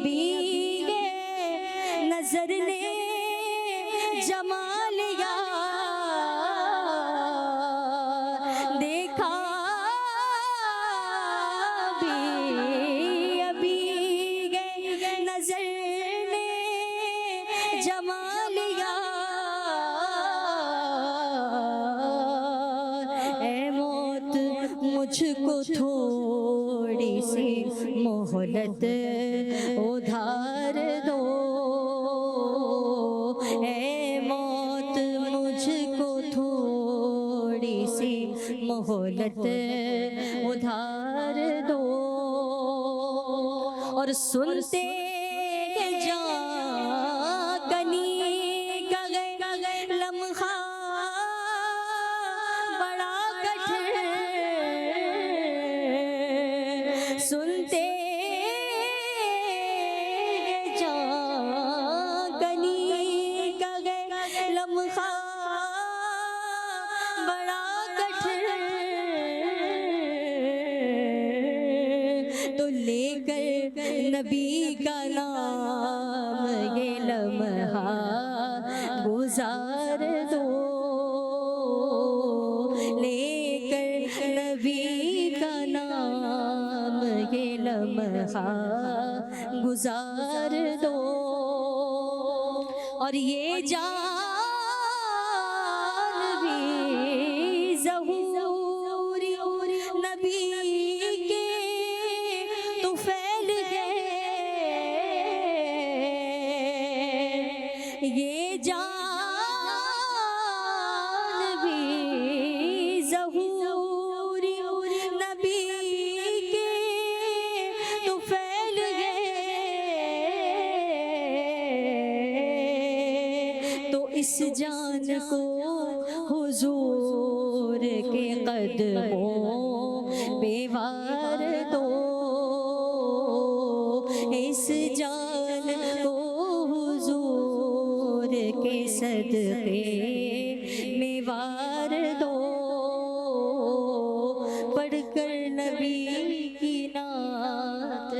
ابھی نظر نے جما لیا دیکھا ابھی نظر نے جما لیا اے موت مجھ کو تھوڑی سی مہلت ادھار دو اے موت مجھ کو تھوڑی سی مہلت ادھار دو اور سنتے جاں کنی کا گئے لمحہ بڑا کٹھن سنتے جاں کنی کا گئے لمحہ بڑا کٹھن تو لے کر نبی کا نام یہ لمحہ گزار دو لے کر نبی کا نام یہ لمحہ گزار دو اور یہ جان بھی ظہوری نبی کے تو پھیل گئے یہ جان بھی ظہوری نبی کے تو پھیل گئے تو اس جان کو حضور کے قدموں پہ وار دو اس جان کو حضور کے صدقے میں وار دو پڑھ کر نبی کی نعت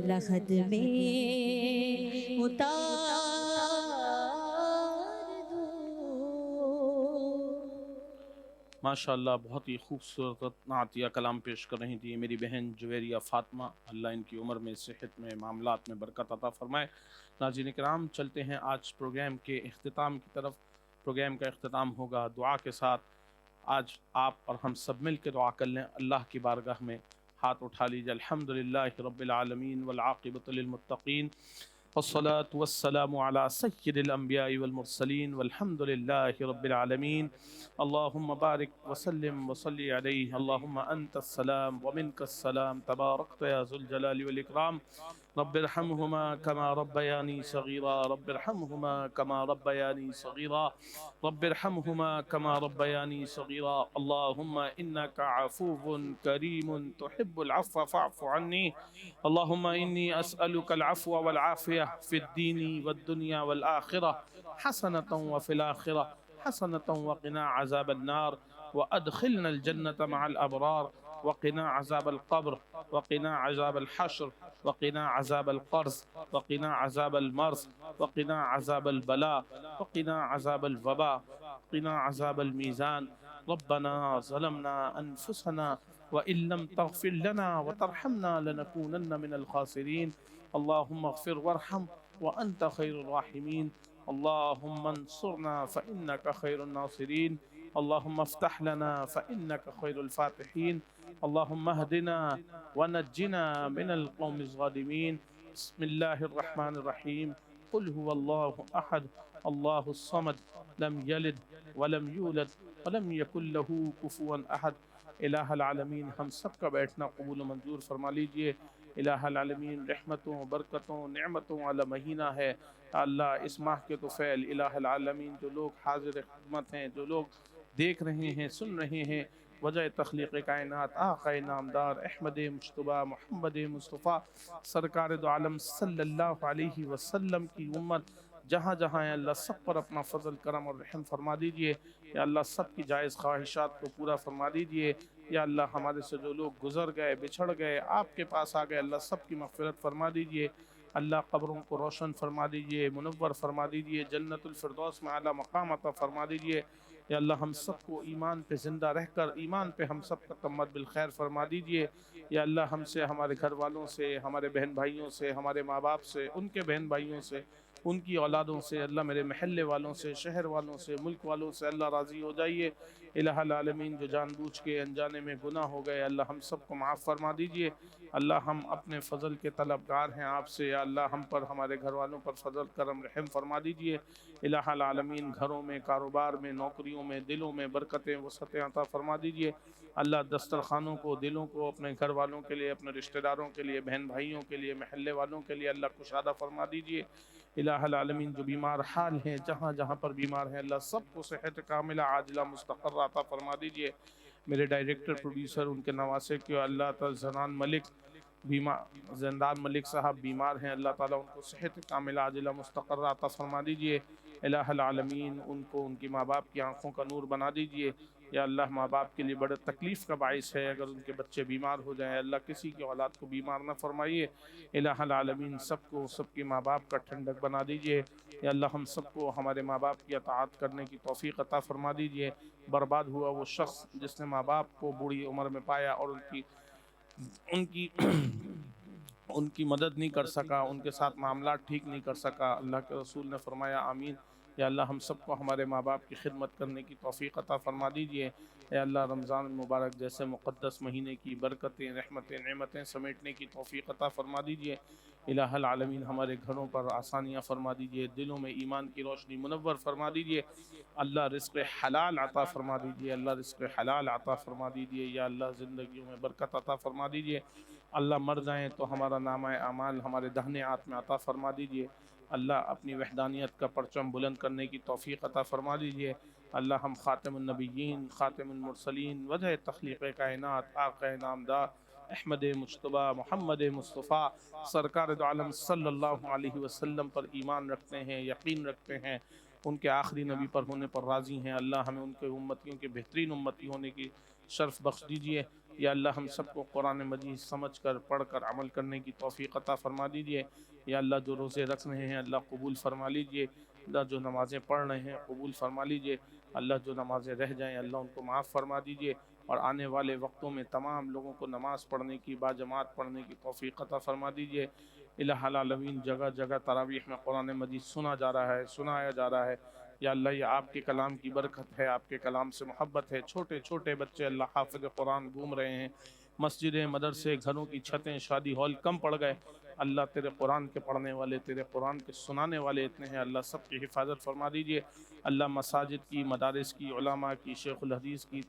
لحد میں اتار دو ماشاءاللہ بہت ہی خوبصورت نعتیہ کلام پیش کر رہی تھی میری بہن جویریہ فاطمہ، اللہ ان کی عمر میں صحت میں معاملات میں برکت عطا فرمائے۔ ناظرین کرام چلتے ہیں آج پروگرام کے اختتام کی طرف۔ پروگرام کا اختتام ہوگا دعا کے ساتھ۔ آج آپ اور ہم سب مل کے دعا کر لیں، اللہ کی بارگاہ میں ہاتھ اٹھا لیجیے۔ الحمدللہ رب العالمین والعاقبۃ للمتقین والصلاة والسلام على سید الانبیاء والمرسلین والحمد للہ رب العالمین۔ اللہم بارک وسلم وصلی علیہ، اللہم انت السلام ومنک السلام، تبارکت یا ذو الجلال والاکرام۔ رب ارحمہما کما ربیانی صغیرا، رب ارحمہما کما ربیانی صغیرا، رب ارحمہما کما ربیانی صغیرا۔ اللہم انک عفو کریم تحب العفو فاعف عنی۔ اللہم انی اسألک العفو والعافیہ فی الدین والدنیا والآخرہ حسنۃ وفی الآخرہ حسنۃ وقنا عذاب النار وادخلنا الجنة مع الابرار وقنا عذاب القبر وقنا عذاب الحشر وقنا عذاب القرز وقنا عذاب المرض وقنا عذاب البلاء وقنا عذاب الوباء وقنا عذاب الميزان۔ ربنا ظلمنا انفسنا وإن لم تغفر لنا وترحمنا لنكونن من الخاسرين۔ اللهم اغفر وارحم وأنت خير الراحمين، اللهم انصرنا فإنك خير الناصرين، اللهم افتح لنا فإنك خير الفاتحين، اللهم اهدنا ونجنا من القوم الظالمين۔ بسم الله الرحمن الرحيم، قل هو الله أحد الله الصمد لم يلد ولم يولد ولم يكن له كفوا أحد۔ الہ العالمین ہم سب کا بیٹھنا قبول و منظور فرما لیجئے۔ الہ العالمین رحمتوں برکتوں نعمتوں والا مہینہ ہے، یا اللہ اس ماہ کے طفیل الہ العالمین جو لوگ حاضر خدمت ہیں، جو لوگ دیکھ رہے ہیں سن رہے ہیں، وجہ تخلیق کائنات آقا نامدار احمد مجتبیٰ محمد مصطفیٰ سرکار دو عالم صلی اللہ علیہ وسلم کی امت جہاں جہاں ہے اللہ سب پر اپنا فضل کرم اور رحم فرما دیجئے۔ یا اللہ سب کی جائز خواہشات کو پورا فرما دیجئے۔ یا اللہ ہمارے سے جو لوگ گزر گئے بچھڑ گئے آپ کے پاس آ گئے، اللہ سب کی مغفرت فرما دیجئے۔ اللہ قبروں کو روشن فرما دیجئے، منور فرما دیجئے، جنت الفردوس میں اعلیٰ مقام عطا فرما دیجئے۔ یا اللہ ہم سب کو ایمان پہ زندہ رہ کر ایمان پہ ہم سب کا تمت بالخیر فرما دیجئے۔ یا اللہ ہم سے، ہمارے گھر والوں سے، ہمارے بہن بھائیوں سے، ہمارے ماں باپ سے، ان کے بہن بھائیوں سے، ان کی اولادوں سے، اللہ میرے محلے والوں سے، شہر والوں سے، ملک والوں سے اللہ راضی ہو جائیے۔ الہ العالمین جو جان بوجھ کے انجانے میں گناہ ہو گئے اللہ ہم سب کو معاف فرما دیجئے۔ اللہ ہم اپنے فضل کے طلبگار ہیں آپ سے، یا اللہ ہم پر، ہمارے گھر والوں پر فضل کرم رحم فرما دیجئے۔ الہ العالمین گھروں میں، کاروبار میں، نوکریوں میں، دلوں میں برکتیں وسعتیں عطا فرما دیجئے۔ اللہ دسترخوانوں کو، دلوں کو اپنے گھر والوں کے لیے، اپنے رشتہ داروں کے لیے، بہن بھائیوں کے لیے، محلے والوں کے لیے اللہ کشادہ فرما دیجئے۔ الہ العالمین جو بیمار حال ہیں، جہاں جہاں پر بیمار ہیں اللہ سب کو صحت کاملہ عاجلہ مستقرہ عطا فرما دیجئے۔ میرے ڈائریکٹر پروڈیوسر، ان کے نواسے کیوں اللہ تعالی زندان ملک صاحب بیمار ہیں، اللہ تعالیٰ ان کو صحت کاملہ عاجلہ مستقرہ عطا فرما دیجئے۔ الہ العالمین ان کو، ان کی ماں باپ کی آنکھوں کا نور بنا دیجئے۔ یا اللہ ماں باپ کے لیے بڑے تکلیف کا باعث ہے اگر ان کے بچے بیمار ہو جائیں، اللہ کسی کی اولاد کو بیمار نہ فرمائیے۔ الہ العالمین سب کو، سب کی ماں باپ کا ٹھنڈک بنا دیجئے۔ یا اللہ ہم سب کو ہمارے ماں باپ کی اطاعت کرنے کی توفیق عطا فرما دیجئے۔ برباد ہوا وہ شخص جس نے ماں باپ کو بوڑھی عمر میں پایا اور ان کی مدد نہیں کر سکا، ان کے ساتھ معاملات ٹھیک نہیں کر سکا، اللہ کے رسول نے فرمایا آمین۔ یا اللہ ہم سب کو ہمارے ماں باپ کی خدمت کرنے کی توفیق عطا فرما دیجئے۔ یا اللہ رمضان المبارک جیسے مقدس مہینے کی برکتیں، رحمتیں، نعمتیں سمیٹنے کی توفیق عطا فرما دیجئے۔ الہ العالمین ہمارے گھروں پر آسانیاں فرما دیجئے، دلوں میں ایمان کی روشنی منور فرما دیجئے۔ اللہ رزق حلال عطا فرما دیجئے، اللہ رزق حلال عطا فرما دیجئے۔ یا اللہ زندگیوں میں برکت عطا فرما دیجئے۔ اللہ مر جائیں تو ہمارا نامہ اعمال ہمارے دہنے ہاتھ میں عطا فرما دیجئے۔ اللہ اپنی وحدانیت کا پرچم بلند کرنے کی توفیق عطا فرما دیجئے۔ اللہ ہم خاتم النبیین، خاتم المرسلین، وجہ تخلیق کائنات، آقا نامدار احمد مجتبی محمد مصطفیٰ سرکار دو عالم صلی اللہ علیہ وسلم پر ایمان رکھتے ہیں، یقین رکھتے ہیں، ان کے آخری نبی پر ہونے پر راضی ہیں۔ اللہ ہمیں ان کے امتیوں کے بہترین امتی ہونے کی شرف بخش دیجئے۔ یا اللہ ہم سب کو قرآن مجید سمجھ کر، پڑھ کر عمل کرنے کی توفیق عطا فرما دیجئے۔ یا اللہ جو روزے رکھ رہے ہیں اللہ قبول فرما لیجئے۔ اللہ جو نمازیں پڑھ رہے ہیں قبول فرما لیجئے۔ اللہ جو نمازیں رہ جائیں اللہ ان کو معاف فرما دیجئے، اور آنے والے وقتوں میں تمام لوگوں کو نماز پڑھنے کی، باجماعت پڑھنے کی توفیق عطا فرما دیجئے۔ الہ العالمین جگہ جگہ تراویح میں قرآن مجید سنا جا رہا ہے، سنایا جا رہا ہے۔ یا اللہ یہ آپ کے کلام کی برکت ہے، آپ کے کلام سے محبت ہے۔ چھوٹے چھوٹے بچے اللہ حافظ قرآن گھوم رہے ہیں، مسجدیں، مدرسے، گھروں کی چھتیں، شادی ہال کم پڑ گئے۔ اللہ تیرے قرآن کے پڑھنے والے، تیرے قرآن کے سنانے والے اتنے ہیں، اللہ سب کی حفاظت فرما دیجئے۔ اللہ مساجد کی، مدارس کی، علماء کی، شیخ الحدیث کی،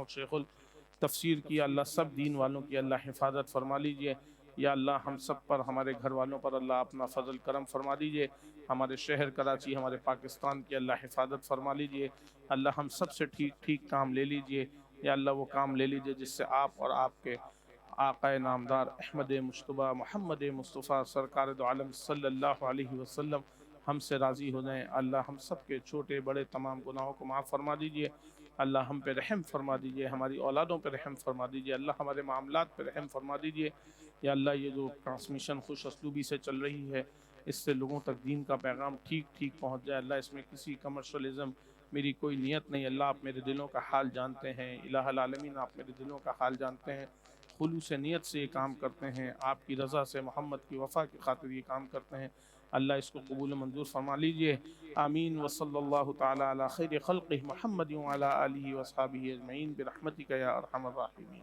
شیخ التفسیر کی، اللہ سب دین والوں کی اللہ حفاظت فرما لیجئے۔ یا اللہ ہم سب پر، ہمارے گھر والوں پر اللہ اپنا فضل کرم فرما دیجئے۔ ہمارے شہر کراچی، ہمارے پاکستان کی اللہ حفاظت فرما لیجئے۔ اللہ ہم سب سے ٹھیک ٹھیک کام لے لیجئے۔ یا اللہ وہ کام لے لیجئے جس سے آپ اور آپ کے آقا نامدار احمد مجتبی محمد مصطفیٰ سرکار دو عالم صلی اللہ علیہ وسلم ہم سے راضی ہو جائیں۔ اللہ ہم سب کے چھوٹے بڑے تمام گناہوں کو معاف فرما دیجئے۔ اللہ ہم پہ رحم فرما دیجئے، ہماری اولادوں پہ رحم فرما دیجئے۔ اللہ ہمارے معاملات پہ رحم فرما دیجئے۔ یا اللہ یہ جو ٹرانسمیشن خوش اسلوبی سے چل رہی ہے اس سے لوگوں تک دین کا پیغام ٹھیک ٹھیک پہنچ جائے۔ اللہ اس میں کسی کمرشلزم میری کوئی نیت نہیں۔ اللہ آپ میرے دلوں کا حال جانتے ہیں، الہ العالمین آپ میرے دلوں کا حال جانتے ہیں۔ خلوص نیت سے یہ کام کرتے ہیں، آپ کی رضا سے، محمد کی وفا کی خاطر یہ کام کرتے ہیں۔ اللہ اس کو قبول منظور فرما لیجئے۔ آمین وصلی اللہ تعالی علی خیر خلقہ محمد وعلی آلہ واصحابہ اجمعین برحمتک یا ارحم الراحمین۔